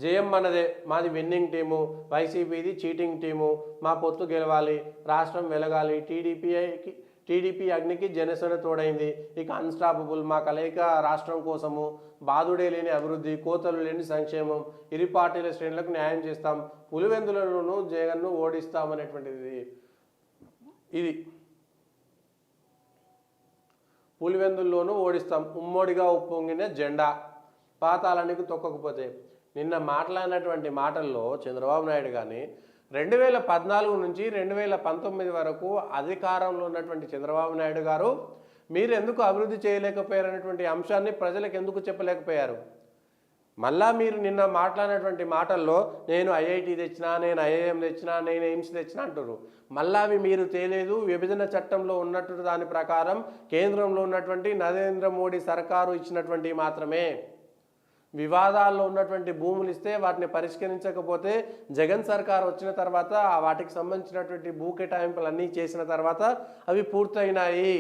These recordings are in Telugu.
జయం మనదే, మాది విన్నింగ్ టీము, వైసీపీది చీటింగ్ టీము, మా పొత్తు గెలవాలి, రాష్ట్రం వెలగాలి, టీడీపీ అగ్నికి జనసేన తోడైంది, ఇక అన్స్టాపబుల్, మా కలయిక రాష్ట్రం కోసము, బాధుడే లేని అభివృద్ధి, కోతలు లేని సంక్షేమం, ఇరు పార్టీల శ్రేణులకు న్యాయం చేస్తాం, పులివెందులను జగన్ను ఓడిస్తామనేటువంటిది. ఇది పులివెందుల్లోనూ ఓడిస్తాం, ఉమ్మడిగా ఉప్పొంగిన జెండా, పాతాళానికి తొక్కకపోతే. నిన్న మాట్లాడినటువంటి మాటల్లో చంద్రబాబు నాయుడు కానీ 2014 నుంచి 2019 వరకు అధికారంలో ఉన్నటువంటి చంద్రబాబు నాయుడు గారు మీరు ఎందుకు అభివృద్ధి చేయలేకపోయారనేటువంటి అంశాన్ని ప్రజలకు ఎందుకు చెప్పలేకపోయారు? మళ్ళా మీరు నిన్న మాట్లాడినటువంటి మాటల్లో నేను ఐఐటి తెచ్చినా, నేను ఐఐఎం తెచ్చినా, నేను ఎయిమ్స్ తెచ్చినా అంటారు. మళ్ళా అవి మీరు తేలేదు. విభజన చట్టంలో ఉన్నట్టు దాని ప్రకారం కేంద్రంలో ఉన్నటువంటి నరేంద్ర మోడీ సర్కారు ఇచ్చినటువంటి మాత్రమే. వివాదాల్లో ఉన్నటువంటి భూములు ఇస్తే వాటిని పరిష్కరించకపోతే జగన్ సర్కార్ వచ్చిన తర్వాత వాటికి సంబంధించినటువంటి భూ కేటాయింపులు అన్నీ చేసిన తర్వాత అవి పూర్తయినాయి.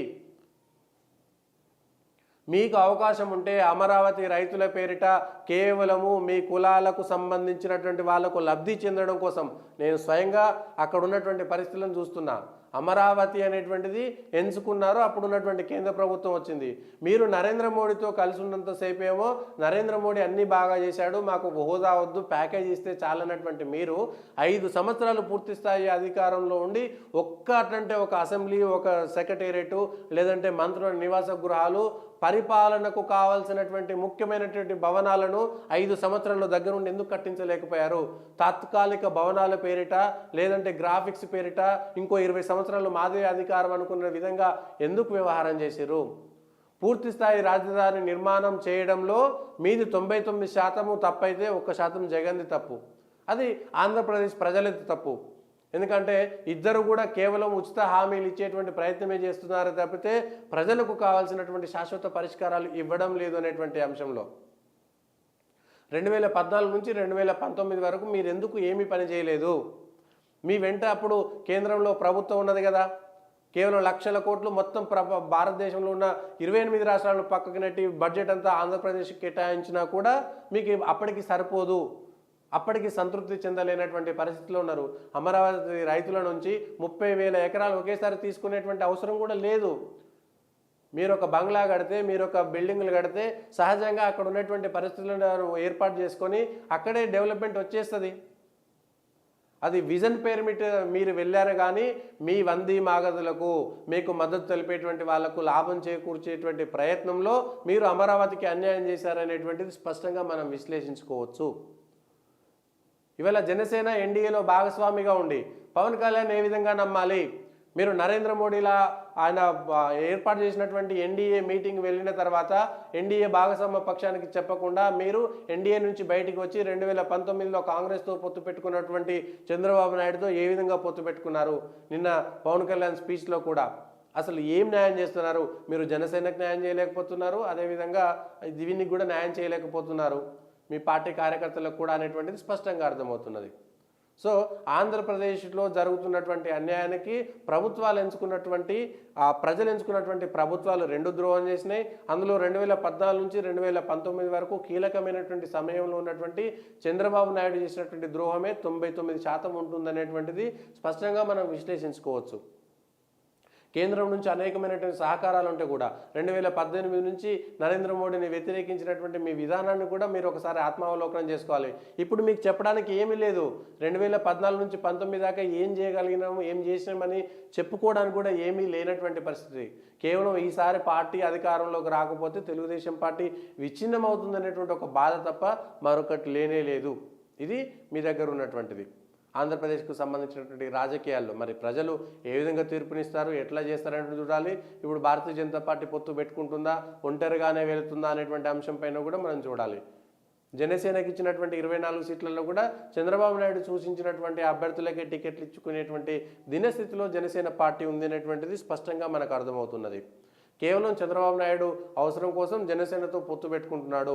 మీకు అవకాశం ఉంటే అమరావతి రైతుల పేరిట కేవలము మీ కులాలకు సంబంధించినటువంటి వాళ్లకు లబ్ధి చెందడం కోసం నేను స్వయంగా అక్కడ ఉన్నటువంటి పరిస్థితులను చూస్తున్నా. అమరావతి అనేటువంటిది ఎంచుకున్నారు, అప్పుడు ఉన్నటువంటి కేంద్ర ప్రభుత్వం వచ్చింది. మీరు నరేంద్ర మోడీతో కలిసి ఉన్నంతసేపు ఏమో నరేంద్ర మోడీ అన్నీ బాగా చేశాడు, మాకు హోదా వద్దు, ప్యాకేజ్ ఇస్తే చాలన్నటువంటి మీరు 5 సంవత్సరాలు పూర్తి స్థాయి అధికారంలో ఉండి ఒక్కటంటే ఒక అసెంబ్లీ, ఒక సెక్రటేరియట్, లేదంటే మంత్రుల నివాస గృహాలు, పరిపాలనకు కావాల్సినటువంటి ముఖ్యమైనటువంటి భవనాలను 5 సంవత్సరాల దగ్గర నుండి ఎందుకు కట్టించలేకపోయారు? తాత్కాలిక భవనాల పేరిట, లేదంటే గ్రాఫిక్స్ పేరిట ఇంకో 20 సంవత్సరాలు మాదే అధికారం అనుకున్న విధంగా ఎందుకు వ్యవహారం చేశారు? పూర్తి స్థాయి రాజధాని నిర్మాణం చేయడంలో మీది 99% తప్పైతే 1% జగన్ది తప్పు. అది ఆంధ్రప్రదేశ్ ప్రజలది తప్పు. ఎందుకంటే ఇద్దరు కూడా కేవలం ఉచిత హామీలు ఇచ్చేటువంటి ప్రయత్నమే చేస్తున్నారు తప్పితే ప్రజలకు కావాల్సినటువంటి శాశ్వత పరిష్కారాలు ఇవ్వడం లేదు అనేటువంటి అంశంలో 2014 నుంచి 2019 వరకు మీరు ఎందుకు ఏమీ పని చేయలేదు? మీ వెంట అప్పుడు కేంద్రంలో ప్రభుత్వం ఉన్నది కదా, కేవలం లక్షల కోట్లు మొత్తం భారతదేశంలో ఉన్న 28 రాష్ట్రాలను పక్కకు నెట్టి బడ్జెట్ అంతా ఆంధ్రప్రదేశ్కి కేటాయించినా కూడా మీకు అప్పటికి సరిపోదు, అప్పటికి సంతృప్తి చెందలేనటువంటి పరిస్థితిలో ఉన్నారు. అమరావతి రైతుల నుంచి 30,000 ఎకరాలు ఒకేసారి తీసుకునేటువంటి అవసరం కూడా లేదు. మీరు ఒక బంగ్లా కడితే, మీరు ఒక బిల్డింగ్లు కడితే సహజంగా అక్కడ ఉన్నటువంటి పరిస్థితులను ఏర్పాటు చేసుకొని అక్కడే డెవలప్మెంట్ వచ్చేస్తుంది. అది విజన్ పేరు మీరు వెళ్ళారు కానీ మీ వంది మాగదులకు, మీకు మద్దతు తెలిపేటువంటి వాళ్లకు లాభం చేకూర్చేటువంటి ప్రయత్నంలో మీరు అమరావతికి అన్యాయం చేశారనేటువంటిది స్పష్టంగా మనం విశ్లేషించుకోవచ్చు. ఇవాళ జనసేన ఎన్డీఏలో భాగస్వామిగా ఉండి పవన్ కళ్యాణ్ ఏ విధంగా నమ్మాలి? మీరు నరేంద్ర మోడీలా ఆయన ఏర్పాటు చేసినటువంటి ఎన్డీఏ మీటింగ్ వెళ్ళిన తర్వాత ఎన్డీఏ భాగస్వామ్య పక్షానికి చెప్పకుండా మీరు ఎన్డీఏ నుంచి బయటికి వచ్చి 2019లో కాంగ్రెస్తో పొత్తు పెట్టుకున్నటువంటి చంద్రబాబు నాయుడుతో ఏ విధంగా పొత్తు పెట్టుకున్నారు? నిన్న పవన్ కళ్యాణ్ స్పీచ్లో కూడా అసలు ఏం న్యాయం చేస్తున్నారు? మీరు జనసేనకు న్యాయం చేయలేకపోతున్నారు, అదేవిధంగా దీనికి కూడా న్యాయం చేయలేకపోతున్నారు, మీ పార్టీ కార్యకర్తలకు కూడా అనేటువంటిది స్పష్టంగా అర్థమవుతున్నది. సో ఆంధ్రప్రదేశ్లో జరుగుతున్నటువంటి అన్యాయానికి ప్రభుత్వాలు ఎంచుకున్నటువంటి ప్రజలు ఎంచుకున్నటువంటి ప్రభుత్వాలు 2 ద్రోహం చేసినాయి. అందులో 2014 నుంచి 2019 వరకు కీలకమైనటువంటి సమయంలో ఉన్నటువంటి చంద్రబాబు నాయుడు చేసినటువంటి ద్రోహమే 99% ఉంటుందనేటువంటిది స్పష్టంగా మనం విశ్లేషించుకోవచ్చు. కేంద్రం నుంచి అనేకమైనటువంటి సహకారాలు ఉంటే కూడా 2018 నుంచి నరేంద్ర మోడీని వ్యతిరేకించినటువంటి మీ విధానాన్ని కూడా మీరు ఒకసారి ఆత్మావలోకనం చేసుకోవాలి. ఇప్పుడు మీకు చెప్పడానికి ఏమీ లేదు. 2014 నుంచి 19 దాకా ఏం చేయగలిగినాము, ఏం చేసినామని చెప్పుకోవడానికి కూడా ఏమీ లేనటువంటి పరిస్థితి. కేవలం ఈసారి పార్టీ అధికారంలోకి రాకపోతే తెలుగుదేశం పార్టీ విచ్ఛిన్నం అవుతుందనేటువంటి ఒక బాధ తప్ప మరొకటి లేనే లేదు. ఇది మీ దగ్గర ఉన్నటువంటిది. ఆంధ్రప్రదేశ్కు సంబంధించినటువంటి రాజకీయాల్లో మరి ప్రజలు ఏ విధంగా తీర్పునిస్తారు, ఎట్లా చేస్తారనేది చూడాలి. ఇప్పుడు భారతీయ జనతా పార్టీ పొత్తు పెట్టుకుంటుందా, ఒంటరిగానే వెళుతుందా అనేటువంటి అంశం పైన కూడా మనం చూడాలి. జనసేనకి ఇచ్చినటువంటి 24 సీట్లలో కూడా చంద్రబాబు నాయుడు సూచించినటువంటి అభ్యర్థులకే టికెట్లు ఇచ్చుకునేటువంటి దినస్థితిలో జనసేన పార్టీ ఉంది అనేటువంటిది స్పష్టంగా మనకు అర్థమవుతున్నది. కేవలం చంద్రబాబు నాయుడు అవసరం కోసం జనసేనతో పొత్తు పెట్టుకుంటున్నాడు.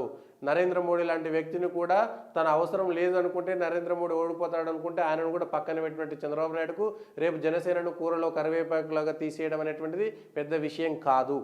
నరేంద్ర మోడీ లాంటి వ్యక్తిని కూడా తన అవసరం లేదనుకుంటే, నరేంద్ర మోడీ ఓడిపోతాడు అనుకుంటే ఆయనను కూడా పక్కన పెట్టినట్టు చంద్రబాబు నాయుడుకు రేపు జనసేనను కూరలో కరివేపాకులాగా తీసేయడం అనేటువంటిది పెద్ద విషయం కాదు.